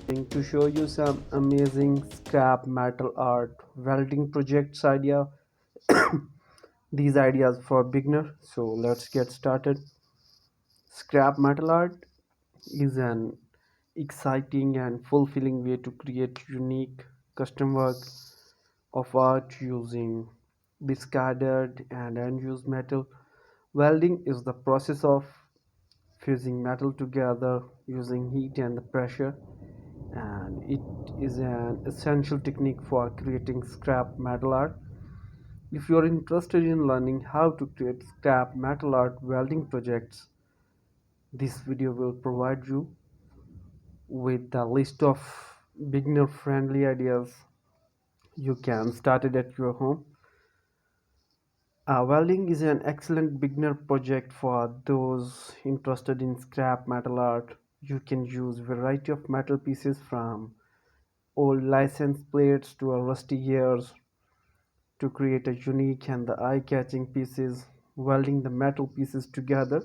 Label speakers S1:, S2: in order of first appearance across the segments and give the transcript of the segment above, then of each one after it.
S1: Going to show you some amazing scrap metal art welding projects idea. These ideas for beginner. So let's get started. Scrap metal art is an exciting and fulfilling way to create unique custom work of art using discarded and unused metal. Welding is the process of fusing metal together using heat and pressure, and it is an essential technique for creating scrap metal art. If you are interested in learning how to create scrap metal art welding projects, this video will provide you with a list of beginner friendly ideas you can start it at your home. Welding is an excellent beginner project for those interested in scrap metal art. You can use variety of metal pieces from old license plates to a rusty gears to create a unique and the eye-catching pieces. Welding the metal pieces together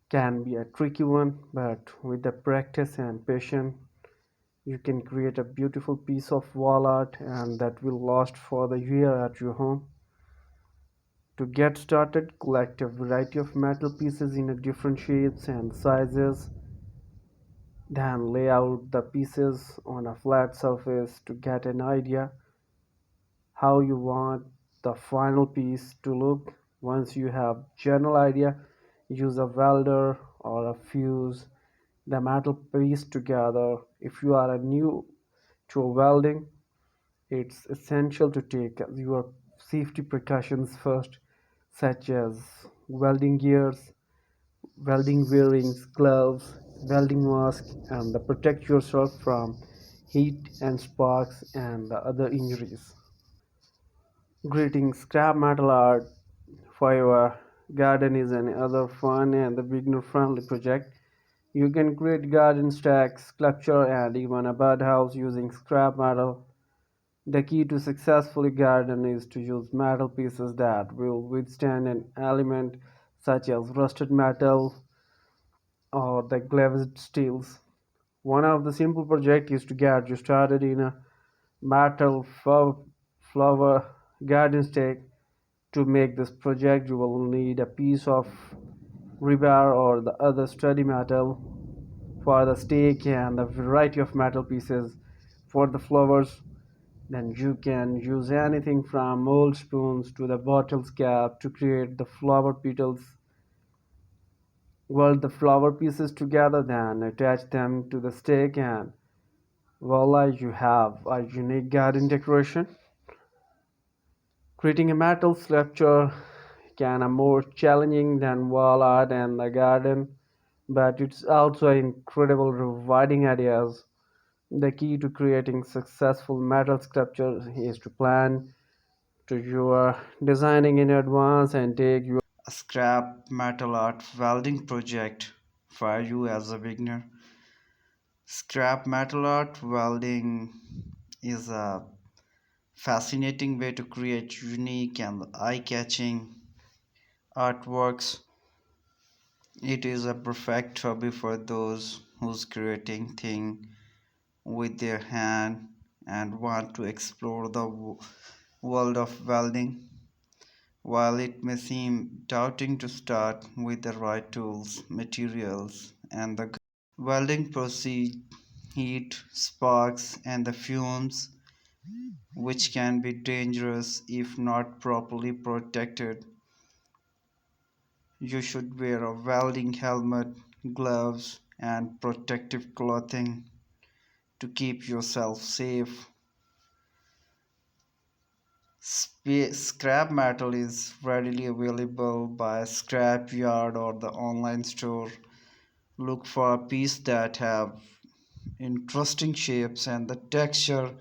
S1: can be a tricky one, but with the practice and patience, you can create a beautiful piece of wall art and that will last for the year at your home. To get started, collect a variety of metal pieces in different shapes and sizes. Then lay out the pieces on a flat surface to get an idea how you want the final piece to look. Once you have general idea, use a welder or a fuse the metal piece together. If you are new to welding, it's essential to take your safety precautions first, such as welding gears, welding bearings, gloves, welding mask, and protect yourself from heat and sparks and the other injuries. Greetings, scrap metal art for your garden is another fun and the beginner-friendly project. You can create garden stacks, sculpture, and even a birdhouse using scrap metal. The key to successfully garden is to use metal pieces that will withstand an element such as rusted metal or the glazed steels. One of the simple projects is to get you started in a metal flower garden stake. To make this project, you will need a piece of rebar or the other sturdy metal for the stake and a variety of metal pieces for the flowers. Then you can use anything from old spoons to the bottle's cap to create the flower petals. Weld the flower pieces together, then attach them to the stake, and voila, you have a unique garden decoration. Creating a metal sculpture can be more challenging than wall art and the garden, but it's also incredible rewarding ideas. The key to creating successful metal sculptures is to plan to your designing in advance and take your scrap metal art welding project for you as a beginner. Scrap metal art welding is a fascinating way to create unique and eye-catching artworks. It is a perfect hobby for those who's creating things with their hand and want to explore the world of welding. While it may seem daunting to start with the right tools, materials, and the welding process, heat, sparks, and the fumes, which can be dangerous if not properly protected. You should wear a welding helmet, gloves, and protective clothing to keep yourself safe. Scrap metal is readily available by scrap yard or the online store. Look for a piece that have interesting shapes and the texture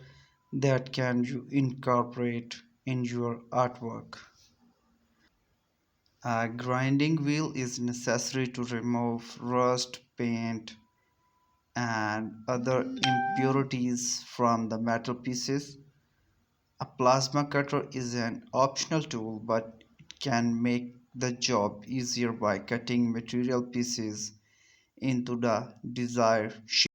S1: that can you incorporate in your artwork. A grinding wheel is necessary to remove rust, paint, and other impurities from the metal pieces. A plasma cutter is an optional tool, but it can make the job easier by cutting material pieces into the desired shape.